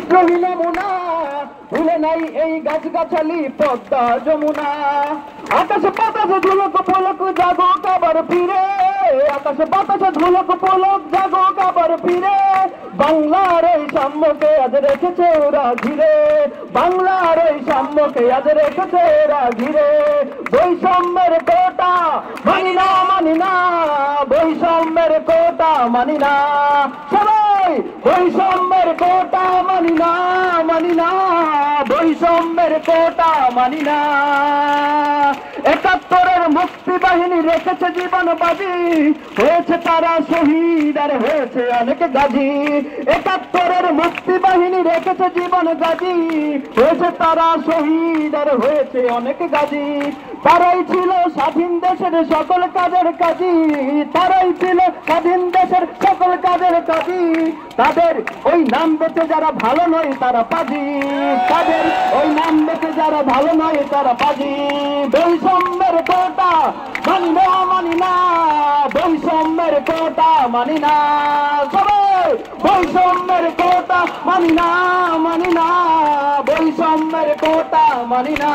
বিদ্রোহী নমুনা ভুলে নাই এই গাছগাছালি পদ্মা যমুনা। আকাশে বাতাসে ধুলক পলক জাগো আবার ফিরে, আকাশে বাতাসে ধুলক পলক জাগো আবার ফিরে। বাংলার এই সাম্যকে আজ রেখেছে ওরা ঘিরে, বাংলার এই সাম্যকে আজ রেখেছে ওরা ঘিরে। বৈষম্যের কোটা মানি না মানি না, বৈষম্যের কোটা মানি না। সবাই বৈষম্যের কোটা মানি না মানি না, বৈষম্যের কোটা মানি না। ৭১-এর মুক্তি বাহিনী রেখেছে জীবন বাজি, হয়েছে তারা শহীদ আর হয়েছে অনেক গাজী। ৭১-এর মুক্তি বাহিনী রেখেছে জীবন গাজী, হয়েছে তারা শহীদ আর হয়েছে অনেক গাজী। তারাই ছিল স্বাধীন দেশের সকল কাজের কাজী, তারাই ছিল স্বাধীন দেশের সকল কাজের কাজী। তাদের ওই নাম বেঁচে যারা ভালো নয় তারা পাজি, তাদের ওই নাম বেঁচে যারা ভালো নয় তারা পাজি। বৈষম্যের কোটা মানি না মানি না, বৈষম্যের কোটা মানি না। সবাই বৈষম্যের কোটা মানি না মানি না, বৈষম্যের কোটা মানি না।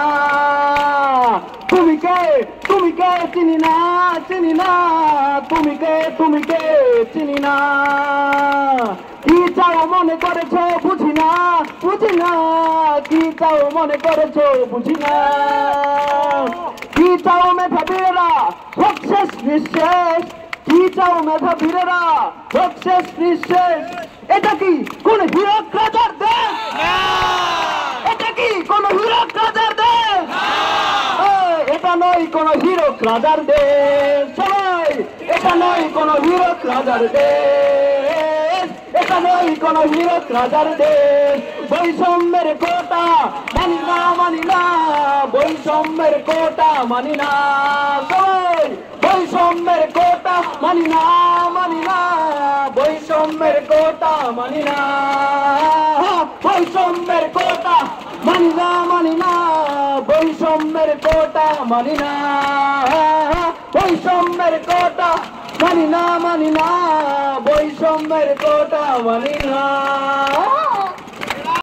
তুমি কে চিনি না চিনি না, তুমি কে চিনি না। কি চাও মনে করেছো বুঝি না বুঝি না, কি চাও মনে করেছো বুঝি না। কি চাও মেধাবীরেরা হোক শেষ নিঃশেষ, কি চাও মেধাবীরেরা হোক শেষ নিঃশেষ। এটা কি কোন হীরক রাজার দেশ? এটা কি কোন হীরক রাজার দেশ? এটা নয় কোন হীরক রাজার দেশ। সবাই এটা নয় কোন হীরক রাজার দেশ, এটা নয় কোন হীরক রাজার দেশ। বৈষম্যের কোটা মানি না মানি না, বৈষম্যের কোটা মানি না। সবাই বৈষম্যের কোটা মানি না মানি না, বৈষম্যের কোটা মানি না। বৈষম্যের কোটা মানি না মানি না, বৈষম্যের কোটা মানি না। বৈষম্যের কোটা মানি না মানি না, বৈষম্যের কোটা মানি না।